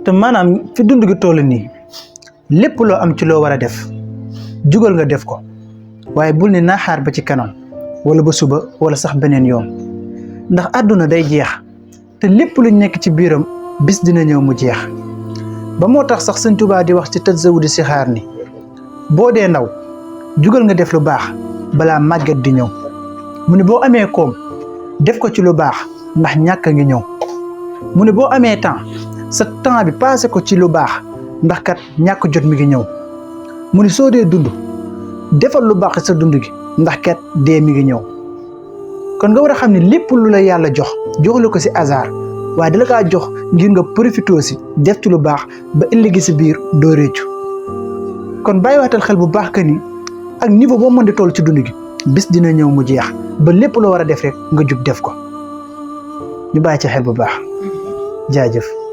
te maanaam fi dund gi toll nii lépp loo am ci loo war a def jugal nga def ko waaye bul ne naa xaar ba ci kanam wala ba suba wala sax beneen yoon ndax àdduna day jeex te lépp lu nekk ci biiram bis dina ñëw mu jeex ba moo tax sax Sëñ Tuubaa di wax ci Tazawudu Sixaar ni boo dee ndaw jugal nga def lu baax balaa màgget di ñëw mu ne boo amee koom def ko ci lu baax ndax ñàkk ngi ñëw mu ne boo amee temps sa temps bi passé ko ci lu baax ndax kat ñàkk jot mi ngi ñëw mu ne soo dee dund defal lu baax sa dund gi ndax kat dee mi ngi ñëw kon nga war a xam ne lépp lu la yàlla jox joxlu ko si hasard waaye dala kaa jox ngir nga profité si def ci lu baax ba ëllëgi si biir doo réccu kon bàyyiwaatal xel bu baax que ni ak niveau boo mën di toll ci dund gi bis dina ñëw mu jeex ba lépp loo war a def rek nga jug def ko ñu bàyyi ci xel bu baax jaajëf